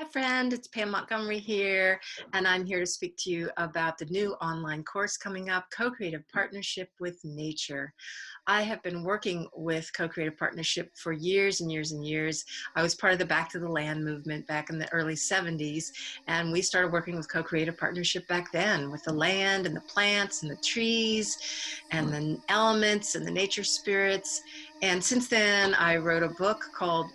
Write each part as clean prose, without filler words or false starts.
Hi, friend. It's Pam Montgomery here, and I'm here to speak to you about the new online course coming up, Co-Creative Partnership with Nature. I have been working with Co-Creative Partnership for years and years and years. I was part of the Back to the Land movement back in the early 70s, and we started working with Co-Creative Partnership back then with the land and the plants and the trees and the elements and the nature spirits. And since then, I wrote a book called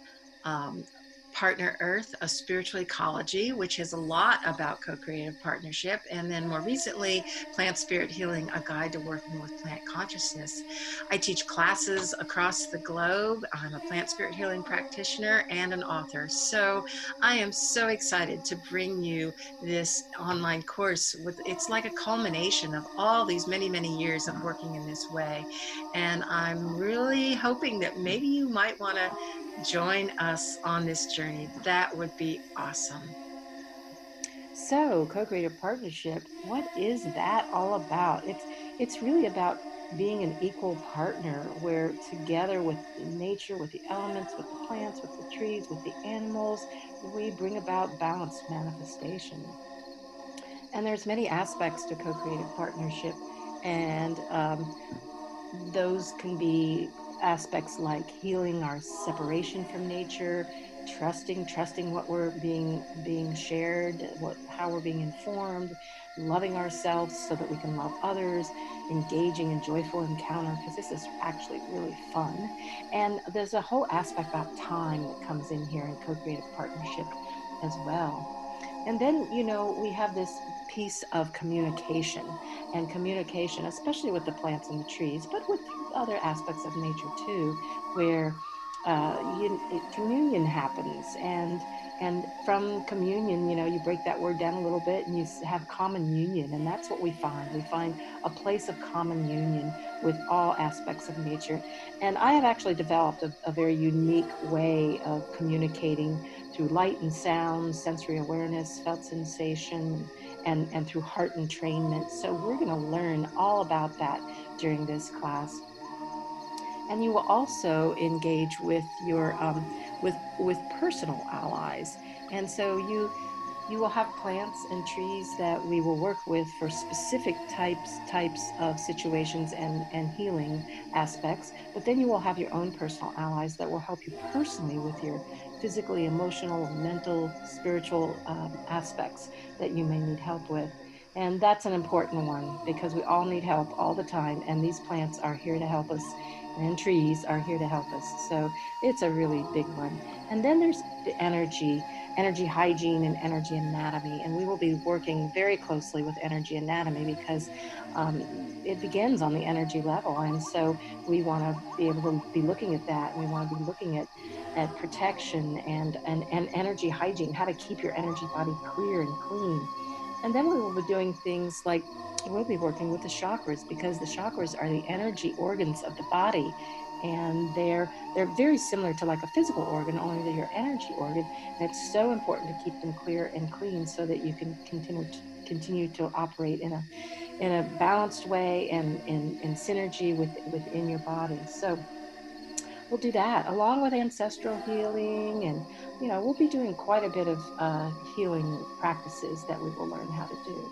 Partner Earth, a spiritual ecology, which is a lot about co-creative partnership. And then more recently, Plant Spirit Healing, a guide to working with plant consciousness. I teach classes across the globe. I'm a plant spirit healing practitioner and an author. So I am so excited to bring you this online course it's like a culmination of all these many, many years of working in this way. And I'm really hoping that maybe you might want to join us on this journey. That would be awesome. So, co-creative partnership, what is that all about? It's really about being an equal partner where together with nature, with the elements, with the plants, with the trees, with the animals, we bring about balanced manifestation. And there's many aspects to co-creative partnership, and those can be aspects like healing our separation from nature, trusting what we're being shared, what how we're being informed, loving ourselves so that we can love others, engaging in joyful encounter because this is actually really fun. And there's a whole aspect about time that comes in here in co-creative partnership as well. And then, we have this piece of communication and communication, especially with the plants and the trees, but with other aspects of nature too, where communion happens. And from communion, you break that word down a little bit and have common union. And that's what we find. We find a place of common union with all aspects of nature. And I have actually developed a very unique way of communicating through light and sound, sensory awareness, felt sensation, and through heart entrainment. So we're going to learn all about that during this class. And you will also engage with your with personal allies. And so you will have plants and trees that we will work with for specific types of situations and healing aspects. But then you will have your own personal allies that will help you personally with your physically, emotional, mental, spiritual aspects that you may need help with. And that's an important one because we all need help all the time, and these plants are here to help us, and trees are here to help us. So it's a really big one. And then there's the energy hygiene and energy anatomy. And we will be working very closely with energy anatomy because it begins on the energy level. And so we want to be able to be looking at that. And we want to be looking at protection and energy hygiene, how to keep your energy body clear and clean. And then we will be doing things like we'll be working with the chakras because the chakras are the energy organs of the body, and they're very similar to like a physical organ, only they're your energy organ. And it's so important to keep them clear and clean so that you can continue to operate in a balanced way and in synergy within your body. So we'll do that along with ancestral healing, and we'll be doing quite a bit of healing practices that we will learn how to do.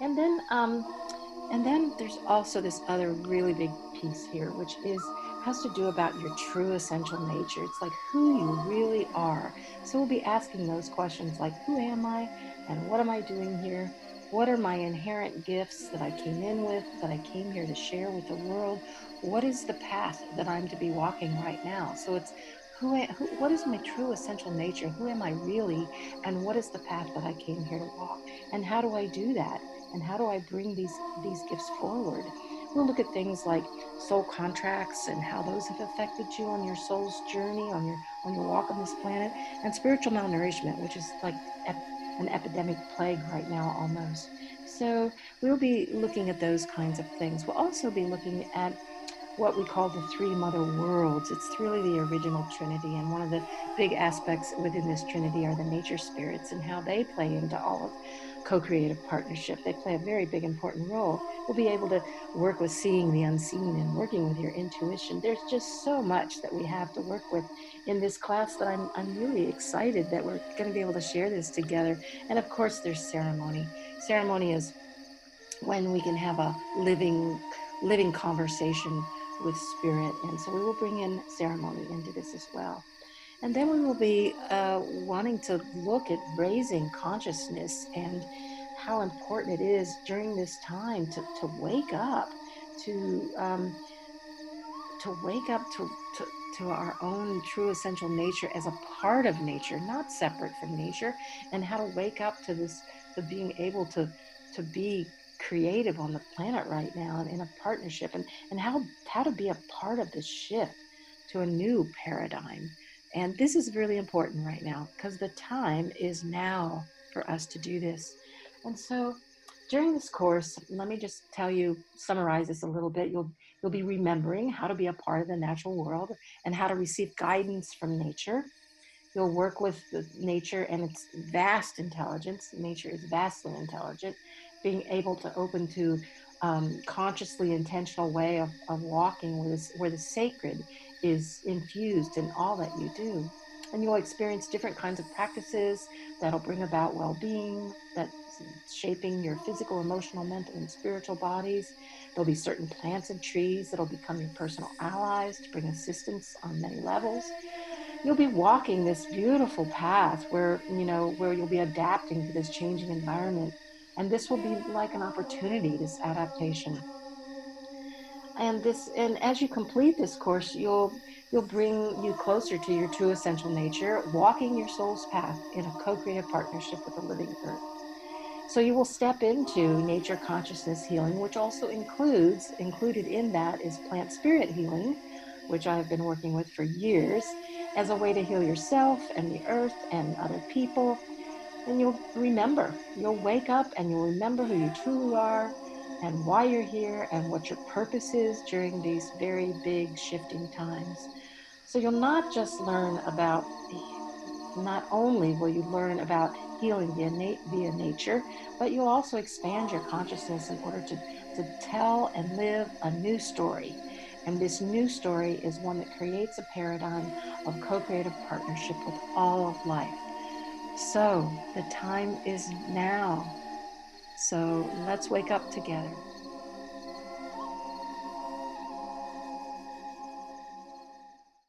And then there's also this other really big piece here, which is has to do about your true essential nature. It's like who you really are. So we'll be asking those questions like, who am I and what am I doing here? What are my inherent gifts that I came in with, that I came here to share with the world? What is the path that I'm to be walking right now? So it's what is my true essential nature? Who am I really? And what is the path that I came here to walk? And how do I do that? And how do I bring these gifts forward? We'll look at things like soul contracts and how those have affected you on your soul's journey, on your walk on this planet, and spiritual malnourishment, which is like an epidemic plague right now almost. So we'll be looking at those kinds of things. We'll also be looking at what we call the three mother worlds. It's really the original Trinity. And one of the big aspects within this Trinity are the nature spirits and how they play into all of co-creative partnership. They play a very big, important role. We'll be able to work with seeing the unseen and working with your intuition. There's just so much that we have to work with in this class that I'm really excited that we're going to be able to share this together. And of course, there's ceremony. Ceremony is when we can have a living conversation with spirit. And so we will bring in ceremony into this as well. And then we will be wanting to look at raising consciousness and how important it is during this time to wake up, to wake up to our own true essential nature as a part of nature, not separate from nature, and how to wake up to this, to being able to be creative on the planet right now and in a partnership, and how to be a part of this shift to a new paradigm. And this is really important right now because the time is now for us to do this. And so during this course, let me just tell you, summarize this a little bit. You'll be remembering how to be a part of the natural world and how to receive guidance from nature. You'll work with the nature and its vast intelligence. Nature is vastly intelligent, being able to open to consciously intentional way of walking where the sacred is infused in all that you do. And you'll experience different kinds of practices that'll bring about well-being, that's shaping your physical, emotional, mental, and spiritual bodies. There'll be certain plants and trees that'll become your personal allies to bring assistance on many levels. You'll be walking this beautiful path where you'll be adapting to this changing environment. And this will be like an opportunity, this adaptation. And as you complete this course, you'll bring you closer to your true essential nature, walking your soul's path in a co-creative partnership with the living earth. So you will step into nature consciousness healing, which also included in that is plant spirit healing, which I have been working with for years, as a way to heal yourself and the earth and other people. And you'll wake up and you'll remember who you truly are and why you're here and what your purpose is during these very big shifting times. So you'll not just learn about, not only will you learn about healing via nature, but you'll also expand your consciousness in order to tell and live a new story. And this new story is one that creates a paradigm of co-creative partnership with all of life. So the time is now. So let's wake up together.